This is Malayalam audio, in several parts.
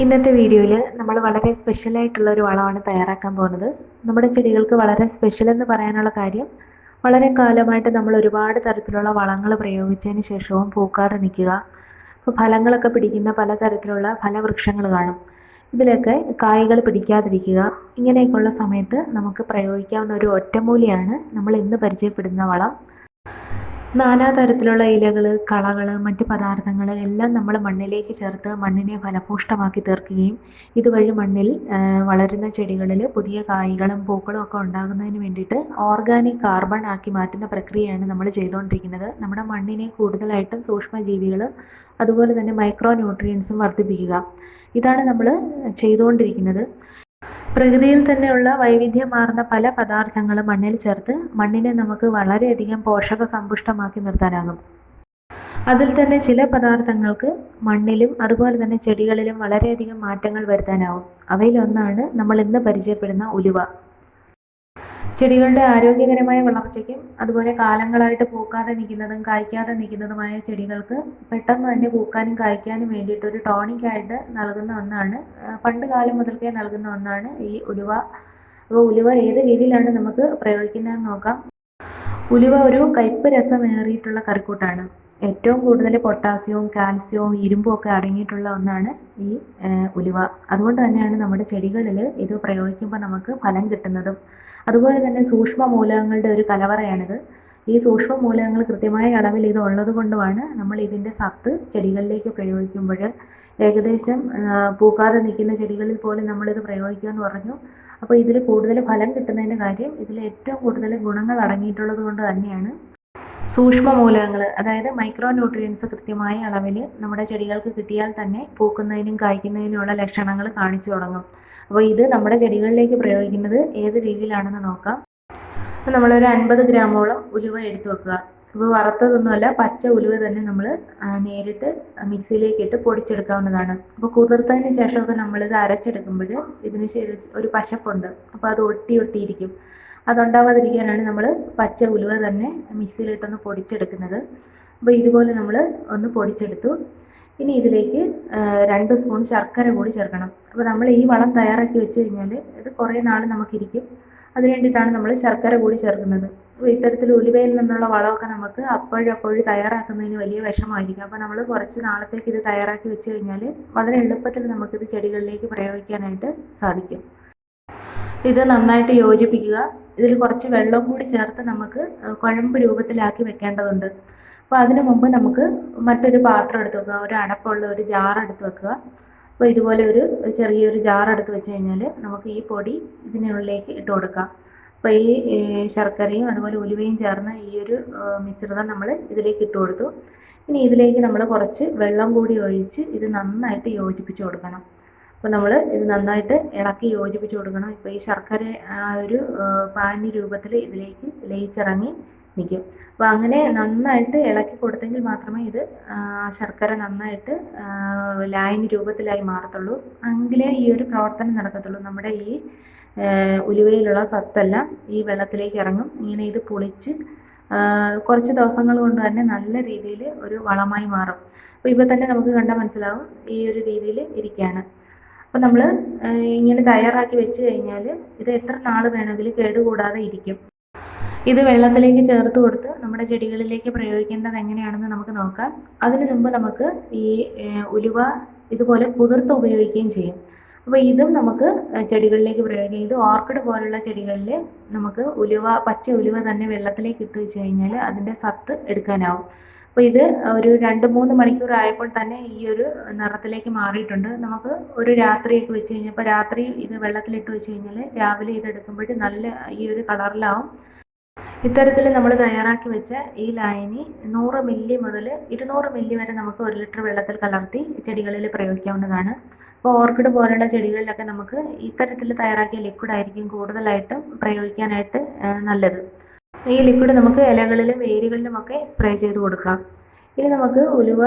ഇന്നത്തെ വീഡിയോയിൽ നമ്മൾ വളരെ സ്പെഷ്യലായിട്ടുള്ളൊരു വളമാണ് തയ്യാറാക്കാൻ പോകുന്നത്. നമ്മുടെ ചെടികൾക്ക് വളരെ സ്പെഷ്യൽ എന്ന് പറയാനുള്ള കാര്യം, വളരെ കാലമായിട്ട് നമ്മൾ ഒരുപാട് തരത്തിലുള്ള വളങ്ങൾ പ്രയോഗിച്ചതിന് ശേഷവും പൂക്കാതെ നിൽക്കുക. അപ്പോൾ ഫലങ്ങളൊക്കെ പിടിക്കുന്ന പലതരത്തിലുള്ള ഫലവൃക്ഷങ്ങൾ കാണും. ഇതിലൊക്കെ കായ്കൾ പിടിക്കാതിരിക്കുക. ഇങ്ങനെയൊക്കെയുള്ള സമയത്ത് നമുക്ക് പ്രയോഗിക്കാവുന്ന ഒരു ഒറ്റമൂലിയാണ് നമ്മൾ ഇന്ന് പരിചയപ്പെടുന്ന വളം. നാനാതരത്തിലുള്ള ഇലകൾ, കളകൾ, മറ്റ് പദാർത്ഥങ്ങൾ എല്ലാം നമ്മൾ മണ്ണിലേക്ക് ചേർത്ത് മണ്ണിനെ ഫലപുഷ്ടമാക്കി തീർക്കുകയും ഇതുവഴി മണ്ണിൽ വളരുന്ന ചെടികളിൽ പുതിയ കായ്കളും പൂക്കളും ഒക്കെ ഉണ്ടാകുന്നതിന് വേണ്ടിയിട്ട് ഓർഗാനിക് കാർബൺ ആക്കി മാറ്റുന്ന പ്രക്രിയയാണ് നമ്മൾ ചെയ്തുകൊണ്ടിരിക്കുന്നത്. നമ്മുടെ മണ്ണിനെ കൂടുതലായിട്ടും സൂക്ഷ്മജീവികളും അതുപോലെ തന്നെ മൈക്രോ ന്യൂട്രിയൻസും വർദ്ധിപ്പിക്കുക. ഇതാണ് നമ്മൾ ചെയ്തുകൊണ്ടിരിക്കുന്നത്. പ്രകൃതിയിൽ തന്നെയുള്ള വൈവിധ്യമാർന്ന പല പദാർത്ഥങ്ങളും മണ്ണിൽ ചേർത്ത് മണ്ണിനെ നമുക്ക് വളരെയധികം പോഷക സമ്പുഷ്ടമാക്കി നിർത്താനാകും. അതിൽ തന്നെ ചില പദാർത്ഥങ്ങൾക്ക് മണ്ണിലും അതുപോലെ തന്നെ ചെടികളിലും വളരെയധികം മാറ്റങ്ങൾ വരുത്താനാവും. അവയിലൊന്നാണ് നമ്മൾ ഇന്ന് പരിചയപ്പെടുന്ന ഉലുവ. ചെടികളുടെ ആരോഗ്യകരമായ വളർച്ചയ്ക്കും അതുപോലെ കാലങ്ങളായിട്ട് പൂക്കാതെ നിൽക്കുന്നതും കായ്ക്കാതെ നിൽക്കുന്നതുമായ ചെടികൾക്ക് പെട്ടെന്ന് തന്നെ പൂക്കാനും കായ്ക്കാനും വേണ്ടിയിട്ടൊരു ടോണിക്കായിട്ട് നൽകുന്ന ഒന്നാണ്, പണ്ട് കാലം മുതൽക്കേ നൽകുന്ന ഒന്നാണ് ഈ ഉലുവ. അപ്പോൾ ഉലുവ ഏത് രീതിയിലാണ് നമുക്ക് പ്രയോഗിക്കുന്നതെന്ന് നോക്കാം. ഉലുവ ഒരു കയ്പ്പ് രസമേറിയിട്ടുള്ള കറിക്കൂട്ടാണ്. ഏറ്റവും കൂടുതൽ പൊട്ടാസ്യവും കാൽസ്യവും ഇരുമ്പും ഒക്കെ അടങ്ങിയിട്ടുള്ള ഒന്നാണ് ഈ ഉലുവ. അതുകൊണ്ട് തന്നെയാണ് നമ്മുടെ ചെടികളിൽ ഇത് പ്രയോഗിക്കുമ്പോൾ നമുക്ക് ഫലം കിട്ടുന്നതും. അതുപോലെ തന്നെ സൂക്ഷ്മ മൂലകങ്ങളുടെ ഒരു കലവറയാണിത്. ഈ സൂക്ഷ്മ മൂലകങ്ങൾ കൃത്യമായ അളവിൽ ഇത് ഉള്ളത് കൊണ്ടുമാണ് നമ്മൾ ഇതിൻ്റെ സത്ത് ചെടികളിലേക്ക് പ്രയോഗിക്കുമ്പോൾ, ഏകദേശം പൂക്കാതെ നിൽക്കുന്ന ചെടികളിൽ പോലും നമ്മളിത് പ്രയോഗിക്കുമെന്ന് പറഞ്ഞു. അപ്പോൾ ഇതിൽ കൂടുതൽ ഫലം കിട്ടുന്നതിൻ്റെ കാര്യം ഇതിൽ ഏറ്റവും കൂടുതൽ ഗുണങ്ങൾ അടങ്ങിയിട്ടുള്ളത് കൊണ്ട് തന്നെയാണ്. സൂക്ഷ്മ മൂലകങ്ങൾ, അതായത് മൈക്രോ ന്യൂട്രിയൻസ് കൃത്യമായ അളവിൽ നമ്മുടെ ചെടികൾക്ക് കിട്ടിയാൽ തന്നെ പൂക്കുന്നതിനും കായ്ക്കുന്നതിനുമുള്ള ലക്ഷണങ്ങൾ കാണിച്ചു തുടങ്ങും. അപ്പോൾ ഇത് നമ്മുടെ ചെടികളിലേക്ക് പ്രയോഗിക്കുന്നത് ഏത് രീതിയിലാണെന്ന് നോക്കാം. അപ്പോൾ നമ്മളൊരു 50 ഗ്രാമോളം ഉലുവ എടുത്തു വെക്കുക. അപ്പോൾ വറുത്തതൊന്നുമല്ല, പച്ച ഉലുവ തന്നെ നമ്മൾ നേരിട്ട് മിക്സിയിലേക്ക് ഇട്ട് പൊടിച്ചെടുക്കാവുന്നതാണ്. അപ്പോൾ കുതിർത്തതിന് ശേഷമൊക്കെ നമ്മളിത് അരച്ചെടുക്കുമ്പോൾ ഇതിന് ഒരു പശപ്പുണ്ട്. അപ്പോൾ അത് ഒട്ടിയിരിക്കും. അതുണ്ടാവാതിരിക്കാനാണ് നമ്മൾ പച്ച ഉലുവ തന്നെ മിക്സിയിലിട്ടൊന്ന് പൊടിച്ചെടുക്കുന്നത്. അപ്പോൾ ഇതുപോലെ നമ്മൾ ഒന്ന് പൊടിച്ചെടുത്തു. ഇനി ഇതിലേക്ക് 2 സ്പൂൺ ശർക്കര കൂടി ചേർക്കണം. അപ്പോൾ നമ്മൾ ഈ വളം തയ്യാറാക്കി വെച്ച് കഴിഞ്ഞാൽ ഇത് കുറേ നാൾ നമുക്കിരിക്കും. അതിന് വേണ്ടിയിട്ടാണ് നമ്മൾ ശർക്കര കൂടി ചേർക്കുന്നത്. അപ്പോൾ ഇത്തരത്തിൽ ഉലുവയിൽ നിന്നുള്ള വളമൊക്കെ നമുക്ക് അപ്പോഴപ്പോഴും തയ്യാറാക്കുന്നതിന് വലിയ വിഷമമായിരിക്കും. അപ്പോൾ നമ്മൾ കുറച്ച് നാളത്തേക്ക് ഇത് തയ്യാറാക്കി വെച്ച് കഴിഞ്ഞാൽ വളരെ എളുപ്പത്തിൽ നമുക്കിത് ചെടികളിലേക്ക് പ്രയോഗിക്കാനായിട്ട് സാധിക്കും. ഇത് നന്നായിട്ട് യോജിപ്പിക്കുക. ഇതിൽ കുറച്ച് വെള്ളം കൂടി ചേർത്ത് നമുക്ക് കുഴമ്പ് രൂപത്തിലാക്കി വെക്കേണ്ടതുണ്ട്. അപ്പോൾ അതിനു മുമ്പ് നമുക്ക് മറ്റൊരു പാത്രം എടുത്ത് വെക്കുക, ഒരു അടപ്പുള്ള ഒരു ജാർ എടുത്ത് വെക്കുക. അപ്പോൾ ഇതുപോലെ ഒരു ചെറിയൊരു ജാർ എടുത്ത് വെച്ച് കഴിഞ്ഞാൽ നമുക്ക് ഈ പൊടി ഇതിനുള്ളിലേക്ക് ഇട്ട് കൊടുക്കാം. അപ്പോൾ ഈ ശർക്കരയും അതുപോലെ ഉലുവയും ചേർന്ന ഈ ഒരു മിശ്രിതം നമ്മൾ ഇതിലേക്ക് ഇട്ട് കൊടുത്തു. ഇനി ഇതിലേക്ക് നമ്മൾ കുറച്ച് വെള്ളം കൂടി ഒഴിച്ച് ഇത് നന്നായിട്ട് യോജിപ്പിച്ച് കൊടുക്കണം. അപ്പോൾ നമ്മൾ ഇത് നന്നായിട്ട് ഇളക്കി യോജിപ്പിച്ച് കൊടുക്കണം. ഇപ്പോൾ ഈ ശർക്കര ഒരു പാനി രൂപത്തിൽ ഇതിലേക്ക് ലയിച്ചിറങ്ങി നിൽക്കും. അപ്പോൾ അങ്ങനെ നന്നായിട്ട് ഇളക്കി കൊടുത്തെങ്കിൽ മാത്രമേ ഇത് ശർക്കര നന്നായിട്ട് ലായനി രൂപത്തിലായി മാറത്തുള്ളൂ. എങ്കിലേ ഈ ഒരു പ്രവർത്തനം നടക്കത്തുള്ളൂ. നമ്മുടെ ഈ ഉലുവയിലുള്ള സത്തെല്ലാം ഈ വെള്ളത്തിലേക്ക് ഇറങ്ങും. ഇങ്ങനെ ഇത് പുളിച്ച് കുറച്ച് ദിവസങ്ങൾ കൊണ്ട് തന്നെ നല്ല രീതിയിൽ ഒരു വളമായി മാറും. അപ്പോൾ ഇപ്പോൾ തന്നെ നമുക്ക് കണ്ടാൽ മനസ്സിലാവും ഈ ഒരു രീതിയിൽ ഇരിക്കുകയാണ്. അപ്പോൾ നമ്മൾ ഇങ്ങനെ തയ്യാറാക്കി വെച്ച് കഴിഞ്ഞാൽ ഇത് എത്ര നാൾ വേണമെങ്കിലും കേടുകൂടാതെ ഇരിക്കും. ഇത് വെള്ളത്തിലേക്ക് ചേർത്ത് കൊടുത്ത് നമ്മുടെ ചെടികളിലേക്ക് പ്രയോഗിക്കേണ്ടത് എങ്ങനെയാണെന്ന് നമുക്ക് നോക്കാം. അതിനു മുമ്പ് നമുക്ക് ഈ ഉലുവ ഇതുപോലെ കുതിർത്ത് ഉപയോഗിക്കുകയും ചെയ്യും. അപ്പോൾ ഇതും നമുക്ക് ചെടികളിലേക്ക് പ്രയോഗിക്കാം. ഇത് ഓർക്കിഡ് പോലുള്ള ചെടികളിൽ നമുക്ക് പച്ച ഉലുവ തന്നെ വെള്ളത്തിലേക്ക് ഇട്ട് വെച്ച് കഴിഞ്ഞാൽ അതിൻ്റെ സത്ത് എടുക്കാനാവും. അപ്പോൾ ഇത് ഒരു 2-3 മണിക്കൂർ ആയപ്പോൾ തന്നെ ഈ ഒരു നിറത്തിലേക്ക് മാറിയിട്ടുണ്ട്. നമുക്ക് ഒരു രാത്രിയൊക്കെ വെച്ച് കഴിഞ്ഞപ്പോൾ രാത്രി ഇത് വെള്ളത്തിലിട്ട് വെച്ച് കഴിഞ്ഞാൽ രാവിലെ ഇത് എടുക്കുമ്പോൾ നല്ല ഈ ഒരു കളറിലാവും. ഇത്തരത്തിൽ നമ്മൾ തയ്യാറാക്കി വെച്ച ഈ ലായനി 100 മില്ലി മുതൽ 200 മില്ലി വരെ നമുക്ക് 1 ലിറ്റർ വെള്ളത്തിൽ കലർത്തി ചെടികളിൽ പ്രയോഗിക്കാവുന്നതാണ്. അപ്പോൾ ഓർക്കിഡ് പോലുള്ള ചെടികളിലൊക്കെ നമുക്ക് ഇത്തരത്തിൽ തയ്യാറാക്കിയ ലിക്വിഡായിരിക്കും കൂടുതലായിട്ടും പ്രയോഗിക്കാനായിട്ട് നല്ലത്. ഈ ലിക്വിഡ് നമുക്ക് ഇലകളിലും വേരുകളിലുമൊക്കെ സ്പ്രേ ചെയ്ത് കൊടുക്കാം. ഇനി നമുക്ക് ഉലുവ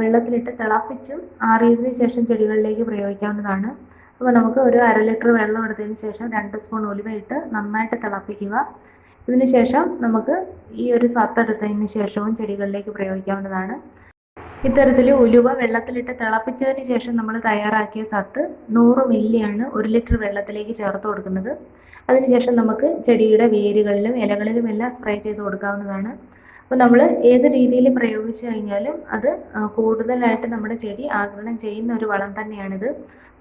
വെള്ളത്തിലിട്ട് തിളപ്പിച്ചും ആറിയതിന് ശേഷം ചെടികളിലേക്ക് പ്രയോഗിക്കാവുന്നതാണ്. അപ്പോൾ നമുക്ക് ഒരു 1/2 ലിറ്റർ വെള്ളം എടുത്തതിന് ശേഷം 2 സ്പൂൺ ഉലുവ ഇട്ട് നന്നായിട്ട് തിളപ്പിക്കുക. ഇതിന് ശേഷം നമുക്ക് ഈ ഒരു സത്തെടുത്തതിന് ശേഷവും ചെടികളിലേക്ക് പ്രയോഗിക്കാവുന്നതാണ്. ഇത്തരത്തിൽ ഉലുവ വെള്ളത്തിലിട്ട് തിളപ്പിച്ചതിന് ശേഷം നമ്മൾ തയ്യാറാക്കിയ സത്ത് 100 മില്ലിയാണ് 1 ലിറ്റർ വെള്ളത്തിലേക്ക് ചേർത്ത് കൊടുക്കുന്നത്. അതിനുശേഷം നമുക്ക് ചെടിയുടെ വേരുകളിലും ഇലകളിലും എല്ലാം സ്പ്രേ ചെയ്ത് കൊടുക്കാവുന്നതാണ്. അപ്പോൾ നമ്മൾ ഏത് രീതിയിൽ പ്രയോഗിച്ചു കഴിഞ്ഞാലും അത് കൂടുതലായിട്ട് നമ്മുടെ ചെടി ആഗിരണം ചെയ്യുന്ന ഒരു വളം തന്നെയാണിത്.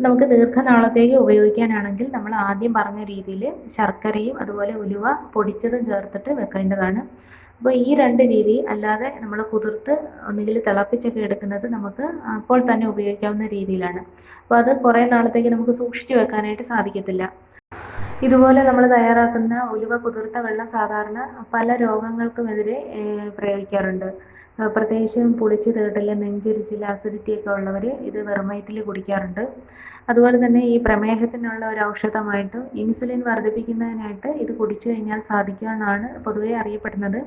നമുക്ക് ദീർഘനാളത്തേക്ക് ഉപയോഗിക്കാനാണെങ്കിൽ നമ്മൾ ആദ്യം പറഞ്ഞ രീതിയിൽ ശർക്കരയും അതുപോലെ ഉലുവ പൊടിച്ചതും ചേർത്തിട്ട് വെക്കേണ്ടതാണ്. അപ്പോൾ ഈ 2 രീതി അല്ലാതെ നമ്മൾ കുതിർത്ത് ഒന്നുകിൽ തിളപ്പിച്ചൊക്കെ എടുക്കുന്നത് നമുക്ക് അപ്പോൾ തന്നെ ഉപയോഗിക്കാവുന്ന രീതിയിലാണ്. അപ്പോൾ അത് കുറേ നാളത്തേക്ക് നമുക്ക് സൂക്ഷിച്ചു വെക്കാനായിട്ട് സാധിക്കത്തില്ല. ഇതുപോലെ നമ്മൾ തയ്യാറാക്കുന്ന ഉലുവ കുതിർത്ത വെള്ളം സാധാരണ പല രോഗങ്ങൾക്കുമെതിരെ പ്രയോഗിക്കാറുണ്ട്. പ്രത്യേകിച്ചും പുളിച്ച് തീട്ടൽ, നെഞ്ചിരിച്ചിൽ, അസിഡിറ്റിയൊക്കെ ഉള്ളവർ ഇത് വെറും വയറ്റിൽ കുടിക്കാറുണ്ട്. അതുപോലെ തന്നെ ഈ പ്രമേഹത്തിനുള്ള ഒരു ഔഷധമായിട്ടും ഇൻസുലിൻ വർദ്ധിപ്പിക്കുന്നതിനായിട്ട് ഇത് കുടിച്ചു കഴിഞ്ഞാൽ സാധിക്കുമെന്നാണ് പൊതുവെ അറിയപ്പെടുന്നത്.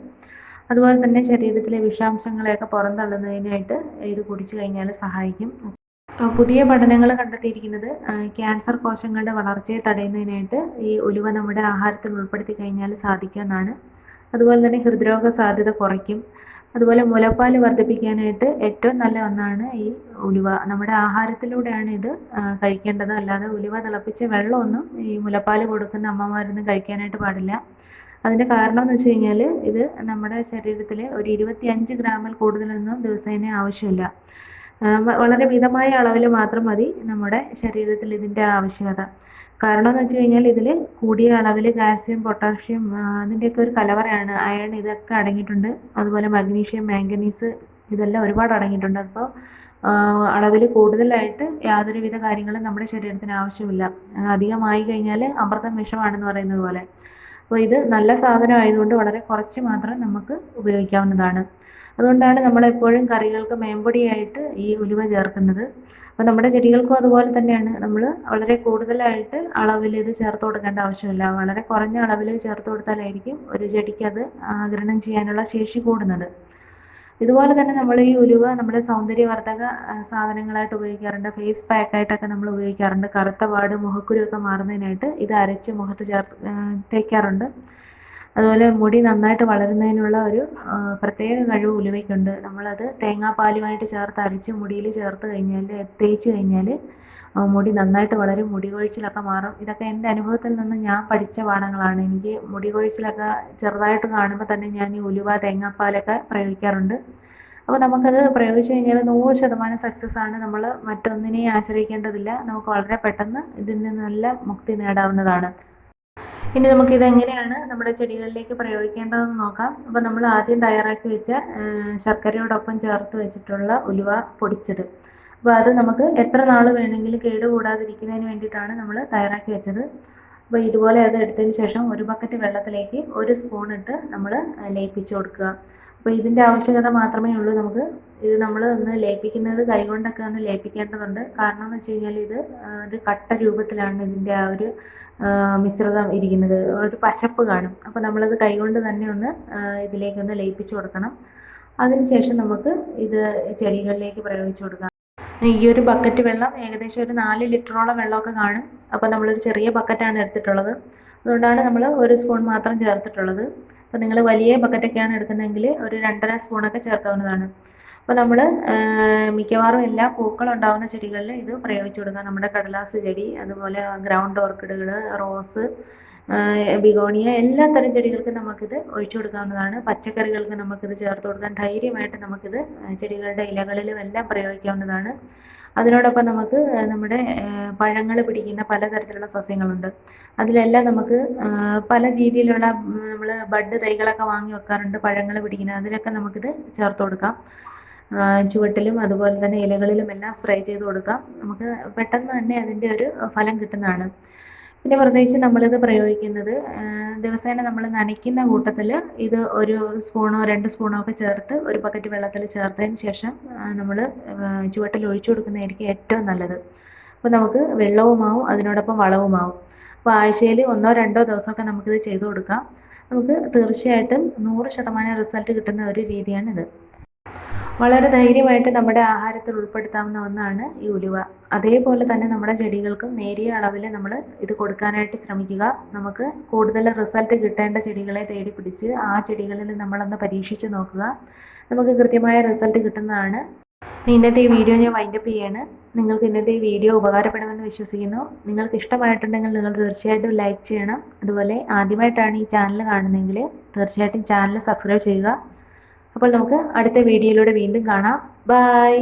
അതുപോലെ തന്നെ ശരീരത്തിലെ വിഷാംശങ്ങളെയൊക്കെ പുറന്തള്ളുന്നതിനായിട്ട് ഇത് കുടിച്ചു കഴിഞ്ഞാൽ സഹായിക്കും. പുതിയ പഠനങ്ങൾ കണ്ടെത്തിയിരിക്കുന്നത് ക്യാൻസർ കോശങ്ങളുടെ വളർച്ചയെ തടയുന്നതിനായിട്ട് ഈ ഉലുവ നമ്മുടെ ആഹാരത്തിൽ ഉൾപ്പെടുത്തി കഴിഞ്ഞാൽ സാധിക്കുമെന്നാണ്. അതുപോലെ തന്നെ ഹൃദ്രോഗ സാധ്യത കുറയ്ക്കും. അതുപോലെ മുലപ്പാൽ വർദ്ധിപ്പിക്കാനായിട്ട് ഏറ്റവും നല്ല ഒന്നാണ് ഈ ഉലുവ. നമ്മുടെ ആഹാരത്തിലൂടെയാണ് ഇത് കഴിക്കേണ്ടത്. അല്ലാതെ ഉലുവ തിളപ്പിച്ച വെള്ളമൊന്നും ഈ മുലപ്പാൽ കൊടുക്കുന്ന അമ്മമാരൊന്നും കഴിക്കാനായിട്ട് പാടില്ല. അതിൻ്റെ കാരണം എന്ന് വെച്ച് കഴിഞ്ഞാൽ ഇത് നമ്മുടെ ശരീരത്തിൽ ഒരു 25 ഗ്രാമിൽ കൂടുതലൊന്നും ദിവസേന ആവശ്യമില്ല. വളരെ മിതമായ അളവിൽ മാത്രം മതി നമ്മുടെ ശരീരത്തിൽ ഇതിൻ്റെ ആവശ്യകത. കാരണം എന്ന് വെച്ച് കഴിഞ്ഞാൽ ഇതിൽ കൂടിയ അളവിൽ കാൽസ്യം, പൊട്ടാഷ്യം, അതിൻ്റെയൊക്കെ ഒരു കലവറയാണ്. അയൺ ഇതൊക്കെ അടങ്ങിയിട്ടുണ്ട്. അതുപോലെ മഗ്നീഷ്യം, മാംഗനീസ് ഇതെല്ലാം ഒരുപാട് അടങ്ങിയിട്ടുണ്ട്. അപ്പോൾ അളവിൽ കൂടുതലായിട്ട് യാതൊരുവിധ കാര്യങ്ങളും നമ്മുടെ ശരീരത്തിന് ആവശ്യമില്ല. അധികമായി കഴിഞ്ഞാൽ അമൃതം വിഷമാണെന്ന് പറയുന്നത് പോലെ. അപ്പോൾ ഇത് നല്ല സാധനം ആയതുകൊണ്ട് വളരെ കുറച്ച് മാത്രം നമുക്ക് ഉപയോഗിക്കാവുന്നതാണ്. അതുകൊണ്ടാണ് നമ്മളെപ്പോഴും കറികൾക്ക് മേമ്പൊടിയായിട്ട് ഈ ഉലുവ ചേർക്കുന്നത്. അപ്പോൾ നമ്മുടെ ചെടികൾക്കും അതുപോലെ തന്നെയാണ്. നമ്മൾ വളരെ കൂടുതലായിട്ട് അളവിൽ ഇത് ചേർത്ത് കൊടുക്കേണ്ട ആവശ്യമില്ല. വളരെ കുറഞ്ഞ അളവിൽ ചേർത്ത് കൊടുത്താലായിരിക്കും ഒരു ചെടിക്ക് അത് ആഗിരണം ചെയ്യാനുള്ള ശേഷി കൂടുന്നത്. ഇതുപോലെ തന്നെ നമ്മൾ ഈ ഉലുവ നമ്മുടെ സൗന്ദര്യവർദ്ധക സാധനങ്ങളായിട്ട് ഉപയോഗിക്കാറുണ്ട്. ഫേസ് പാക്കായിട്ടൊക്കെ നമ്മൾ ഉപയോഗിക്കാറുണ്ട്. കറുത്ത പാട്, മുഖക്കുരുവൊക്കെ മാറുന്നതിനായിട്ട് ഇത് അരച്ച് മുഖത്ത് തേക്കാറുണ്ട്. അതുപോലെ മുടി നന്നായിട്ട് വളരുന്നതിനുള്ള ഒരു പ്രത്യേക കഴിവ് ഉലുവയ്ക്കുണ്ട്. നമ്മളത് തേങ്ങാപ്പാലുമായിട്ട് ചേർത്ത് അരച്ച് മുടിയിൽ ചേർത്ത് കഴിഞ്ഞാൽ, തേച്ച് കഴിഞ്ഞാൽ മുടി നന്നായിട്ട് വളരും. മുടി കൊഴിച്ചിലൊക്കെ മാറും. ഇതൊക്കെ എൻ്റെ അനുഭവത്തിൽ നിന്ന് ഞാൻ പഠിച്ച പാഠങ്ങളാണ്. എനിക്ക് മുടി കൊഴിച്ചിലൊക്കെ ചെറുതായിട്ട് കാണുമ്പോൾ തന്നെ ഞാൻ ഈ ഉലുവ, തേങ്ങാപ്പാലൊക്കെ പ്രയോഗിക്കാറുണ്ട്. അപ്പോൾ നമുക്കത് പ്രയോഗിച്ച് കഴിഞ്ഞാൽ 100% സക്സസ് ആണ്. നമ്മൾ മറ്റൊന്നിനെയും ആശ്രയിക്കേണ്ടതില്ല. നമുക്ക് വളരെ പെട്ടെന്ന് ഇതിൽ നിന്നെല്ലാം മുക്തി നേടാവുന്നതാണ്. ഇനി നമുക്കിതെങ്ങനെയാണ് നമ്മുടെ ചെടികളിലേക്ക് പ്രയോഗിക്കേണ്ടതെന്ന് നോക്കാം. അപ്പോൾ നമ്മൾ ആദ്യം തയ്യാറാക്കി വെച്ച ശർക്കരയോടൊപ്പം ചേർത്ത് വെച്ചിട്ടുള്ള ഉലുവ പൊടിച്ചത്. അപ്പോൾ അത് നമുക്ക് എത്ര നാൾ വേണമെങ്കിലും കേടുകൂടാതിരിക്കുന്നതിന് വേണ്ടിയിട്ടാണ് നമ്മൾ തയ്യാറാക്കി വെച്ചത്. അപ്പോൾ ഇതുപോലെ അത് എടുത്തതിന് ശേഷം 1 ബക്കറ്റ് വെള്ളത്തിലേക്ക് 1 സ്പൂൺ ഇട്ട് നമ്മൾ ലയിപ്പിച്ച് കൊടുക്കുക. അപ്പോൾ ഇതിൻ്റെ ആവശ്യകത മാത്രമേ ഉള്ളൂ നമുക്ക്. ഇത് നമ്മൾ ഒന്ന് ലയിപ്പിക്കുന്നത് കൈകൊണ്ടൊക്കെ ഒന്ന് ലയിപ്പിക്കേണ്ടതുണ്ട്. കാരണം എന്ന് വെച്ച് കഴിഞ്ഞാൽ ഇത് ഒരു കട്ട രൂപത്തിലാണ് ഇതിൻ്റെ ആ ഒരു മിശ്രിതം ഇരിക്കുന്നത്. ഒരു പശപ്പ് കാണും. അപ്പോൾ നമ്മളത് കൈകൊണ്ട് തന്നെ ഒന്ന് ഇതിലേക്കൊന്ന് ലയിപ്പിച്ച് കൊടുക്കണം. അതിനുശേഷം നമുക്ക് ഇത് ചെടികളിലേക്ക് പ്രയോഗിച്ച് കൊടുക്കാം. ഈ ഒരു ബക്കറ്റ് വെള്ളം ഏകദേശം ഒരു 4 ലിറ്ററോളം വെള്ളമൊക്കെ കാണും. അപ്പോൾ നമ്മളൊരു ചെറിയ ബക്കറ്റാണ് എടുത്തിട്ടുള്ളത്. അതുകൊണ്ടാണ് നമ്മൾ 1 സ്പൂൺ മാത്രം ചേർത്തിട്ടുള്ളത്. അപ്പോൾ നിങ്ങൾ വലിയ ബക്കറ്റൊക്കെയാണ് എടുക്കുന്നതെങ്കിൽ ഒരു 2.5 സ്പൂണൊക്കെ ചേർക്കാവുന്നതാണ്. അപ്പോൾ നമ്മൾ മിക്കവാറും എല്ലാ പൂക്കളുണ്ടാകുന്ന ചെടികളിൽ ഇത് പ്രയോഗിച്ചു കൊടുക്കാം. നമ്മുടെ കടലാസ് ചെടി, അതുപോലെ ഗ്രൗണ്ട് ഓർക്കിഡുകൾ, റോസ്, ബിഗോണിയ, എല്ലാ തരം ചെടികൾക്കും നമുക്കിത് ഒഴിച്ചു കൊടുക്കാവുന്നതാണ്. പച്ചക്കറികൾക്ക് നമുക്കിത് ചേർത്ത് കൊടുക്കാൻ ധൈര്യമായിട്ട് നമുക്കിത് ചെടികളുടെ ഇലകളിലും എല്ലാം പ്രയോഗിക്കാവുന്നതാണ്. അതിനോടൊപ്പം നമുക്ക് നമ്മുടെ പഴങ്ങൾ പിടിക്കുന്ന പലതരത്തിലുള്ള സസ്യങ്ങളുണ്ട്. അതിലെല്ലാം നമുക്ക് പല രീതിയിലുള്ള നമ്മൾ ബഡ് തൈകളൊക്കെ വാങ്ങി വെക്കാറുണ്ട്, പഴങ്ങൾ പിടിക്കുന്ന. അതിലൊക്കെ നമുക്കിത് ചേർത്ത് കൊടുക്കാം. ചുവട്ടിലും അതുപോലെ തന്നെ ഇലകളിലും എല്ലാം സ്പ്രേ ചെയ്ത് കൊടുക്കാം. നമുക്ക് പെട്ടെന്ന് തന്നെ അതിൻ്റെ ഒരു ഫലം കിട്ടുന്നതാണ്. പിന്നെ പ്രത്യേകിച്ച് നമ്മളിത് പ്രയോഗിക്കുന്നത് ദിവസേന നമ്മൾ നനയ്ക്കുന്ന കൂട്ടത്തിൽ ഇത് 1 സ്പൂണോ 2 സ്പൂണോ ഒക്കെ ചേർത്ത് 1 ബക്കറ്റ് വെള്ളത്തിൽ ചേർത്തതിന് ശേഷം നമ്മൾ ചുവട്ടിൽ ഒഴിച്ചു കൊടുക്കുന്നതായിരിക്കും ഏറ്റവും നല്ലത്. അപ്പോൾ നമുക്ക് വെള്ളവുമാവും അതിനോടൊപ്പം വളവുമാവും. അപ്പോൾ ആഴ്ചയിൽ 1-2 ദിവസമൊക്കെ നമുക്കിത് ചെയ്തു കൊടുക്കാം. നമുക്ക് തീർച്ചയായിട്ടും 100% റിസൾട്ട് കിട്ടുന്ന ഒരു രീതിയാണിത്. വളരെ ധൈര്യമായിട്ട് നമ്മുടെ ആഹാരത്തിൽ ഉൾപ്പെടുത്താവുന്ന ഒന്നാണ് ഈ ഉലുവ. അതേപോലെ തന്നെ നമ്മുടെ ചെടികൾക്കും നേരിയ അളവിൽ നമ്മൾ ഇത് കൊടുക്കാനായിട്ട് ശ്രമിക്കുക. നമുക്ക് കൂടുതൽ റിസൾട്ട് കിട്ടേണ്ട ചെടികളെ തേടി പിടിച്ച് ആ ചെടികളിൽ നമ്മളൊന്ന് പരീക്ഷിച്ച് നോക്കുക. നമുക്ക് കൃത്യമായ റിസൾട്ട് കിട്ടുന്നതാണ്. ഇന്നത്തെ ഈ വീഡിയോ ഞാൻ വൈൻഡപ്പ് ചെയ്യാണ്. നിങ്ങൾക്ക് ഇന്നത്തെ ഈ വീഡിയോ ഉപകാരപ്പെടുമെന്ന് വിശ്വസിക്കുന്നു. നിങ്ങൾക്ക് ഇഷ്ടമായിട്ടുണ്ടെങ്കിൽ നിങ്ങൾ തീർച്ചയായിട്ടും ലൈക്ക് ചെയ്യണം. അതുപോലെ ആദ്യമായിട്ടാണ് ഈ ചാനൽ കാണുന്നതെങ്കിൽ തീർച്ചയായിട്ടും ചാനൽ സബ്സ്ക്രൈബ് ചെയ്യുക. അപ്പോൾ നമുക്ക് അടുത്ത വീഡിയോയിലൂടെ വീണ്ടും കാണാം. ബൈ.